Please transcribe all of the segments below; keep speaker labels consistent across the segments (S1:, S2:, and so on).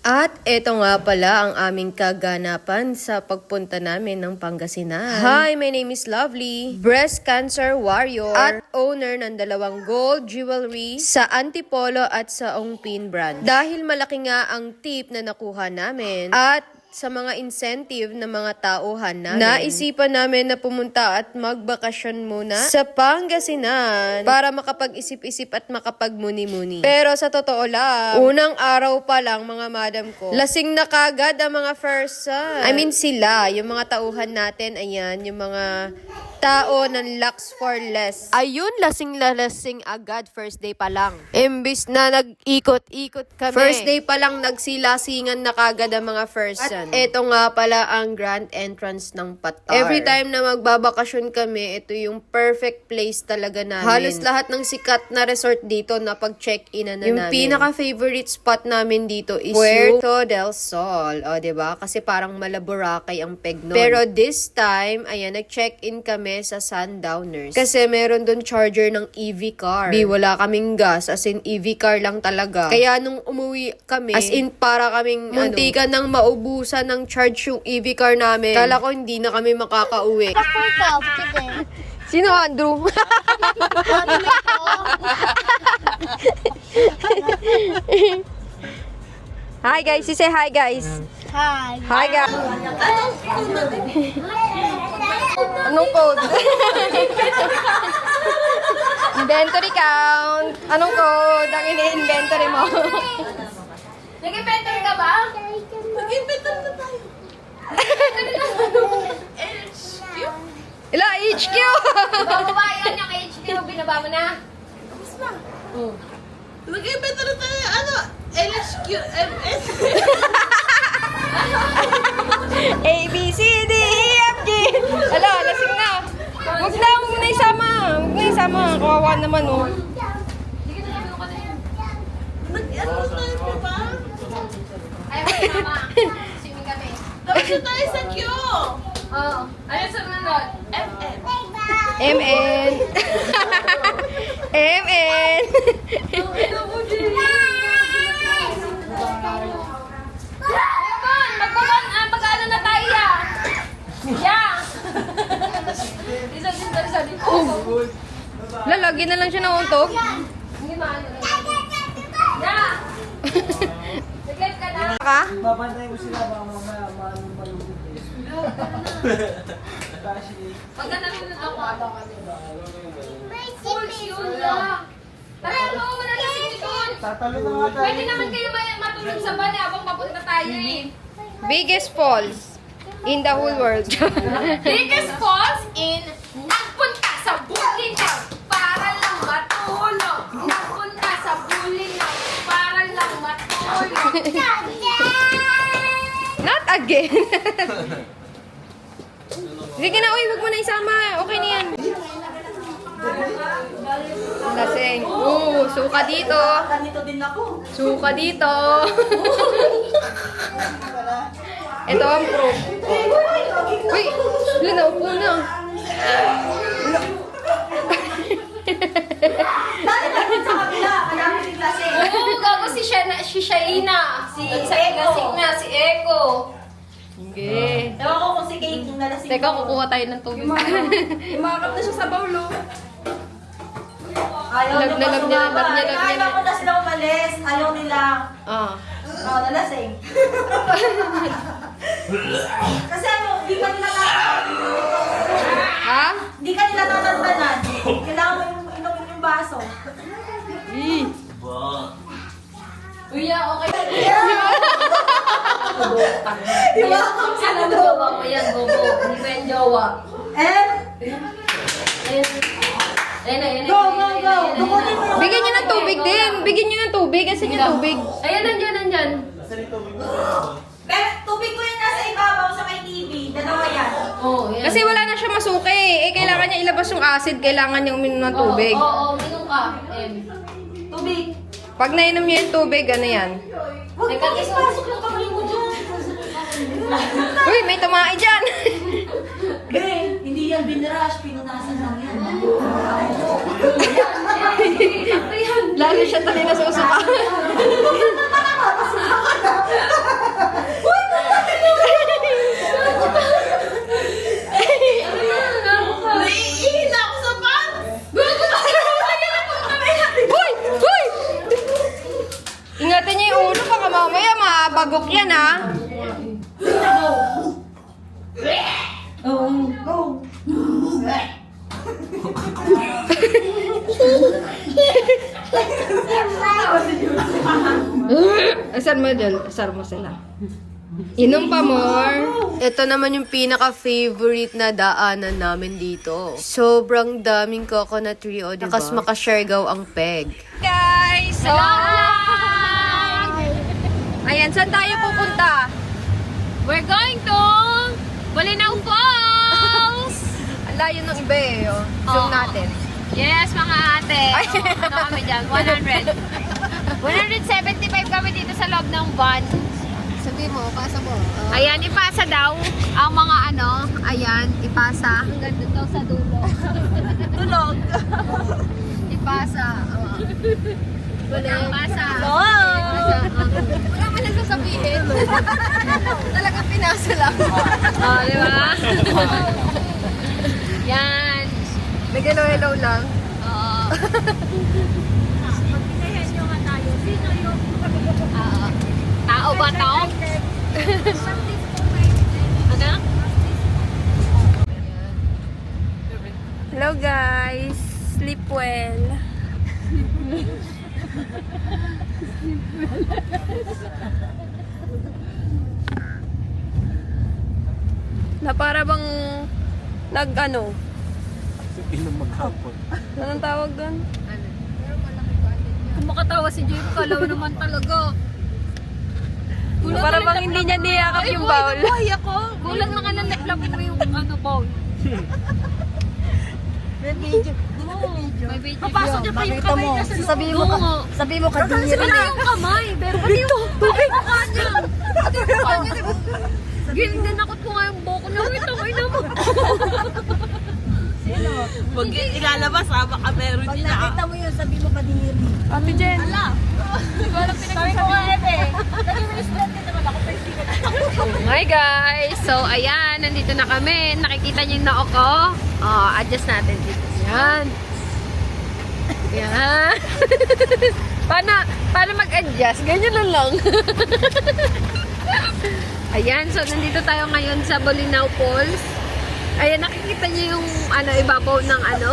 S1: At eto nga pala ang aming kaganapan sa pagpunta namin ng Pangasinan. Hi, my name is Lovely, breast cancer warrior at owner ng dalawang gold jewelry sa Antipolo at sa Ongpin brand. Dahil malaki nga ang tip na nakuha namin at sa mga incentive ng mga tauhan namin, naisipan namin na pumunta at magbakasyon muna sa Pangasinan para makapag-isip-isip at makapagmuni-muni. Pero sa totoo lang, unang araw pa lang mga madam ko, lasing na kagad ang mga first son. I mean sila, yung mga tauhan natin, ayan, yung mga tao ng Lux for Less. Ayun, lasing agad first day pa lang. Imbis na nag-ikot-ikot kami, first day pa lang nagsilasingan na kagad ang mga first son. At eto nga pala ang grand entrance ng Patar. Every time na magbabakasyon kami, ito yung perfect place talaga namin. Halos lahat ng sikat na resort dito na pag-check-in na yung namin. Yung pinaka-favorite spot namin dito is Puerto del Sol. O, diba? Kasi parang Malaboracay ang peg nun. Pero this time, ayan, nag-check-in kami sa Sundowners. Kasi meron doon charger ng EV car. Wala kaming gas. As in, EV car lang talaga. Kaya nung umuwi kami, as in, para kaming muntikan ng maubusan ng charge yung EV car namin. Kala ko hindi na kami makakauwi. Sino, Andrew? Hi guys, say hi guys.
S2: Hi.
S1: Hi guys. Anong code? Inventory count. Anong code ang ini-inventory mo?
S2: Nag-inventory ka ba?
S3: Mag-inventory na tayo. HQ?
S1: Ila, HQ!
S2: Bababayan niya kay HQ, binaba mo na.
S3: Tapos na. Mag-inventory na tayo. Ano? LHQ, MS.
S1: A, B, C, D, E, F, G. Ala, lasing na. Huwag na isama. Huwag na isama. Kawawa naman, oh.
S3: Nag-ano tayo pa ba?
S2: Ay, mama. Swimming kami.
S3: Tapos na tayo sa Q.
S2: Oo. Ano sa nunod?
S3: MM.
S1: MN. MN.
S2: Mag-ano na tayo, ya? Ya! Isa.
S1: Lalagyan na lang siya ng untog.
S2: Hindi maano. Ya! Nag-live ka na?
S1: Ka?
S4: Babantay mo sila baka mamaya malulog.
S2: Pagka nanonood ako, Fools yun lang. Tara, ano mo na lasing ito?
S4: Tatalo na nga tayo.
S2: Pwede naman kayo matulog sa bani habang papunta tayo eh.
S1: Biggest falls in the whole world.
S2: Biggest falls in nagpunta sa Bulinaw para lang matulog. Nagpunta sa Bulinaw para lang matulog.
S1: Not again. Sige na, uy, huwag mo na isama. Okay na yan. Lasing. Suka dito.
S3: Ganito din ako.
S1: Suka dito. Ito ang proof. Uy, wala na, upo na.
S3: Sa kabila, kailangan si klase.
S2: Oo, gago si Shaina. Si Lasing na, si Eko.
S1: Okay.
S3: Ewan ko kung si Kate yung nalasing.
S1: Teka, kukuha tayo ng tubig.
S3: Umakap na siya sa baulo. Ayaw
S1: Love
S3: niya
S1: na,
S3: pa
S1: love niya,
S3: sumama.
S1: love niya, love niya.
S3: Ayaw ko na sila umalis. Ayaw nila.
S1: Ah.
S3: Oo, nalasing. Kasi ano, di ka nila
S1: Ha?
S3: Di ka nila tatantanan. Kailangan mo yung inumin yung baso.
S2: Uy, okay.
S3: Diba?
S2: Sana mo jowa mo yan, Bobo. Hindi ko yan jowa.
S3: And,
S2: Ayun.
S3: go. Dukunin mo yung...
S1: Bigyan niyo ng tubig din. Bigyan niyo ng tubig. Kasi niya tubig.
S2: Ayan, nandyan.
S3: Pero tubig ko yung nasa ibabaw sa may TV. Dalawa yan.
S2: Oo, yan.
S1: Kasi wala na siya masuki. Kailangan niya ilabas yung acid. Kailangan niya uminom ng tubig.
S2: Oo, minum ka.
S3: Tubig.
S1: Pag nainom niya yung tubig, ano yan?
S3: Huwag
S2: Teka,
S3: mo ipasok ng kamay mo dyan.
S1: Uy, may tumae dyan.
S3: Gray, hindi yan binrush. Pinunasan lang yan.
S1: Lalo siya tuloy na susuka. Papagok yan, ha? Asar mo dyan. Asar mo sila. Inom pa more. Ito naman yung pinaka-favorite na daanan namin dito. Sobrang daming coconut tree, o, diba? Takas makashergaw ang peg. Guys! So, ayan, saan tayo pupunta?
S2: We're going to Bolinao Falls!
S1: Ang layo ng iba eh, oh. Zoom
S2: Oo.
S1: natin.
S2: Yes, mga ate. Ano kami dyan? 100. 175 kami dito sa loob ng van.
S1: Sabi mo, pasa mo.
S2: Ayan, ipasa daw ang mga ano. Ayan, ipasa. Ang ganda daw sa dulo.
S3: Tulog.
S2: Ipasa. Ipasa.
S1: Wala man lang sasabihin. Talagang pinasa lang.
S2: Oh, di ba? Yan.
S1: Nag-hello-hello lang.
S2: Oo. Tao ba to? Ano?
S1: Hello guys. Sleep well. Na para bang nag-ano?
S4: Inom maghapon.
S1: Anong tawag doon?
S2: Kung makatawa si Jim, kalaw naman talaga.
S1: Para bang hindi niya niyakap yung bowl.
S3: Buhay ako.
S2: Kulang na nga ng laplap mo yung ano bowl.
S3: May video.
S2: May video.
S3: Papasok niya pa yung kamay niya sa loob.
S2: Sabihin mo kadiri. Pati yung kamay. Pero pati yung mukha niya. Pati yung mukha niya. Ginanakot ko nga yung buko niya. Wait, tangay naman.
S3: Huwag yun ilalabas ha. Baka meron din na. Pag nakita mo yun, sabi mo kadiri.
S1: Ate Jen.
S3: Ala. Sabi ko nga, Ebe. Dali mo yung stranded naman ako.
S2: Hi guys! So ayan, nandito na kami. Nakikita niyo yung noo ko. Oh, adjust natin dito. Yan. Yan.
S1: Paano mag-adjust? Ganyan na lang.
S2: Ayan, so nandito tayo ngayon sa Bolinao Falls. Ayan, nakikita niyo yung ano, ibabaw ng ano.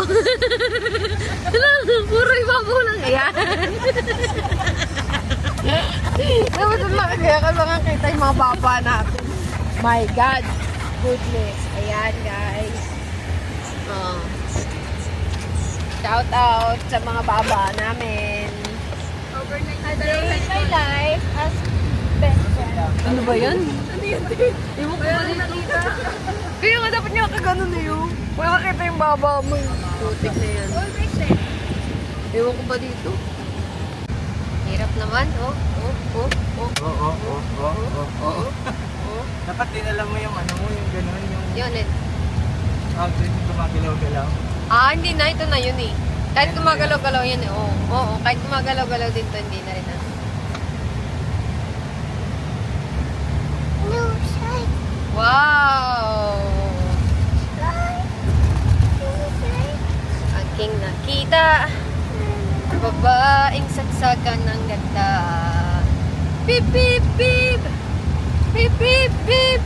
S2: Puro ibabaw lang. Ayan.
S1: Dapat lang kaya ka makakita yung mga baba natin. My God. Goodness. Ayan, guys. Oh. Shout out sa mga baba namin.
S2: My life as best friend.
S1: Ano ba yan? Iwan ko ba dito? Kaya nga dapat niya kagano na yun. Wala makita yung baba mo. Putik na yan. Iwan ko ba dito? Hirap naman, oh.
S4: Oo. Dapat din alam mo yung ano mo, yung gano'n, yung
S1: Yun, eh.
S4: dun yung gumagalaw-galaw.
S1: Hindi na. Ito na yun, eh. Kahit gumagalaw-galaw yan, eh. Oo. Kahit gumagalaw-galaw din to, hindi na rin, ah. Wow! Aking nakita, babaeng saksakan ng ganda. Beep, beep, beep! Beep, beep, beep!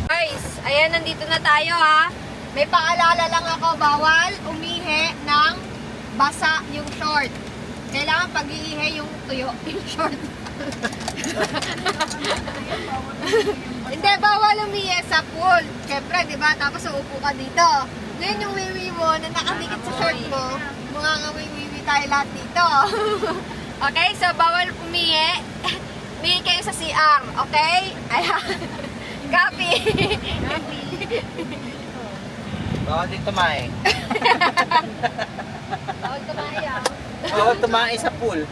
S1: Guys, ayan, nandito na tayo, ha. May paalala lang ako, bawal umihi ng basa yung short. Kailangan pag-iihi yung tuyo, yung short. Hindi, bawal umihi sa pool. Siyempre, di ba? Tapos uupo ka dito. Ngayon yung wiwi mo na nakadikit sa short mo, mga nga wiwi tayo lahat dito. Okay, so bawal umihi. Umihi kayo sa CR, okay? Ayan. Copy.
S4: Bawal din tumae.
S1: Bawal tumayo.
S4: Bawal tumae sa pool.